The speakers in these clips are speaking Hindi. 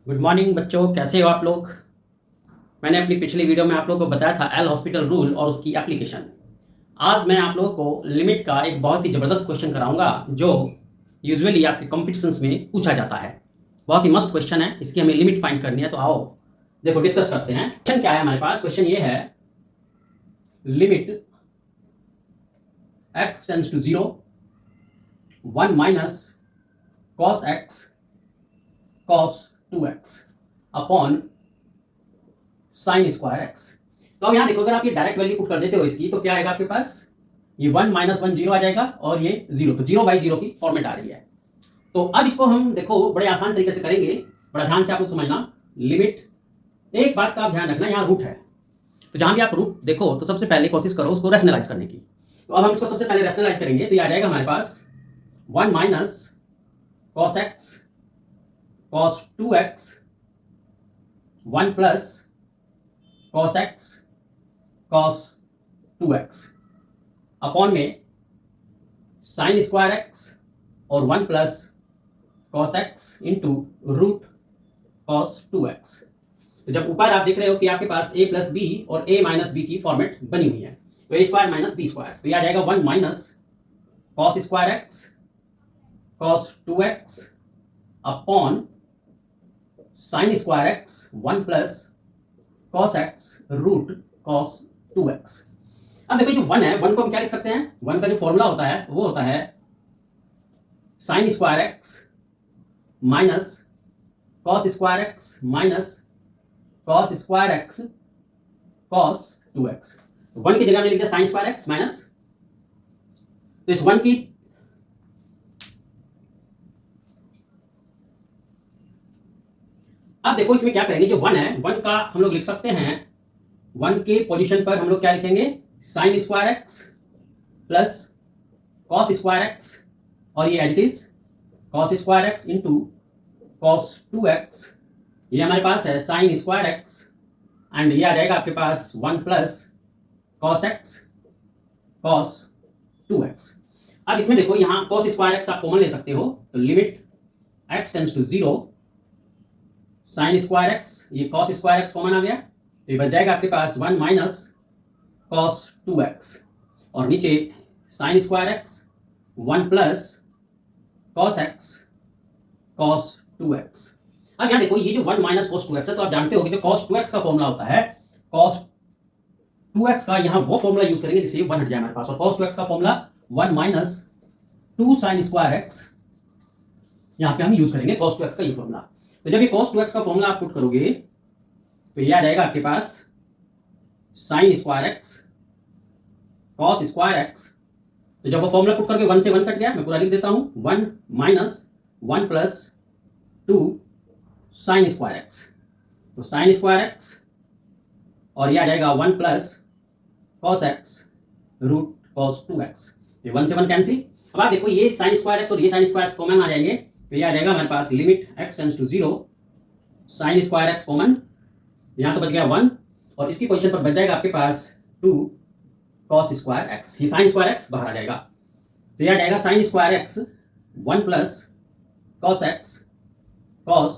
गुड मॉर्निंग बच्चों, कैसे हो आप लोग। मैंने अपनी पिछली वीडियो में आप लोगों को बताया था एल हॉस्पिटल रूल और उसकी एप्लीकेशन। आज मैं आप लोगों को लिमिट का एक बहुत ही ज़बरदस्त क्वेश्चन कराऊंगा जो यूजुअली आपके कॉम्पिटिशन्स में पूछा जाता है। बहुत ही मस्त क्वेश्चन है, इसकी हमें लिमिट फाइंड करनी है। तो आओ देखो डिस्कस करते हैं। क्वेश्चन क्या है हमारे पास। क्वेश्चन ये है, limit x tends to 0 1 minus cos x cos 2x upon sine square x. तो अब यहां देखो, अगर आप ये डायरेक्ट वैल्यू पुट कर देते हो इसकी, तो क्या आएगा आपके पास, ये 1 माइनस 1 0 आ जाएगा और ये 0, तो 0/0 की फॉर्मेट आ रही है। तो अब इसको हम देखो बड़े आसान तरीके से करेंगे, बड़ा ध्यान से आप लोग समझना। लिमिट, एक बात का आप ध्यान रखना, यहाँ रूट है, तो जहां भी आप रूट देखो तो सबसे पहले कोशिश करो उसको रैशनलाइज करने की। तो अब हम इसको सबसे पहले रैशनलाइज करेंगे, तो ये आ जाएगा हमारे पास 1 minus cos x cos 2x 1 plus cos x cos 2x upon में साइन स्क्वायर x और 1 plus cos x into root cos 2x। तो जब ऊपर आप देख रहे हो कि आपके पास a प्लस बी और a माइनस बी की फॉर्मेट बनी हुई है, तो a square minus b square, तो ये आ जाएगा 1 minus cos square x cos 2x upon sine square x 1 plus cos x root cos 2x। अब देखो जो 1 है, 1 को हम क्या लिख सकते हैं, 1 का जो फॉर्मूला होता है वो होता है sign square x minus cos square x minus cos square x cos 2x। 1 की जगह में लिख दिया साइन स्क्वायर x माइनस, तो इस 1 की अब देखो इसमें क्या करेंगे, जो 1 है 1 का हम लोग लिख सकते हैं, 1 के पोजीशन पर हम लोग क्या लिखेंगे, sine square x plus cos square x, और ये as it is cos square x into cos 2x, ये हमारे पास है साइन स्क्वायर x, एंड ये आ जाएगा आपके पास 1 plus cos x cos 2x। अब इसमें देखो यहाँ cos स्क्वायर x आप कॉमन ले सकते हो, तो limit x tends to 0 sine square x, ये cos स्क्वायर x कॉमन आ गया, तो ये बच जाएगा आपके पास 1 माइनस cos 2x, और नीचे sign square x 1 plus cos x cos 2x। अब यहाँ देखो ये जो 1 माइनस cos 2x है, तो आप जानते हो कि जो cos 2x का फॉर्मूला होता है, cos 2x का यहाँ वो फॉर्मूला यूज करेंगे जिससे 1 हट जाए हमारे पास, और cos 2x का formula 1 minus 2 sine square x, यहाँ पे हम यूज करेंगे cos 2x का ये फॉर्मूला। तो जब ये cos 2x का फॉर्मूला आप पुट करोगे तो ये आ जाएगा आपके पास sine square x cos square x। तो जब वो फॉर्मूला पुट करके 1 से 1 कट गया, मैं पूरा लिख देता हूं, 1 minus 1 plus 2 sine square x, तो साइन स्क्वायर x, और ये आ जाएगा 1 plus cos x root cos 2x, ये 1 से 1 कैंसिल। अब आप देखो ये साइन स्क्वायर x और ये साइन स्क्वायर x कॉमन आ जाएंगे, तो ये आ जाएगा हमारे पास limit x tends to 0 sine square x common, यहां तो बच गया 1, और इसकी पोजीशन पर बच जाएगा आपके पास 2 cos स्क्वायर x, ये साइन स्क्वायर x बाहर आ जाएगा, तो ये आ जाएगा sign square x 1 plus cos x cos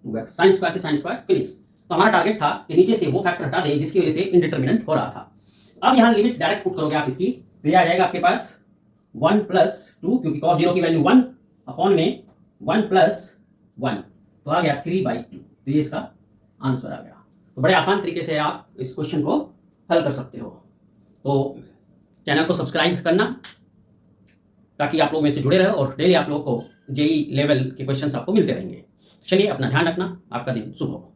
2x, sine square से साइन स्क्वायर फिनिश। तो हमारा टारगेट था कि नीचे से वो फैक्टर हटा दें जिसकी वजह से इनडिटरमिनेंट हो रहा था। अब यहाँ लिमिट डायरेक्ट पुट करोगे आप इसकी, तो ये आ जाएगा आपके पास 1 प्लस 2, क्योंकि cos 0 की वैल्यू 1 अपॉन में 1 प्लस 1, तो आ गया 3/2, तो ये इसका आंसर आ गया। तो बड़े आसान तरीके से आप इस क्वेश्चन को हल कर सकते हो। तो चैनल को सब्सक्राइब करना ताकि आप लोग मेरे से जुड़े रहे और डेली आप लोगों को जेई लेवल के क्वेश्चंस आपको मिलते रहेंगे। चलिए अपना ध्यान रखना, आपका दिन शुभ हो।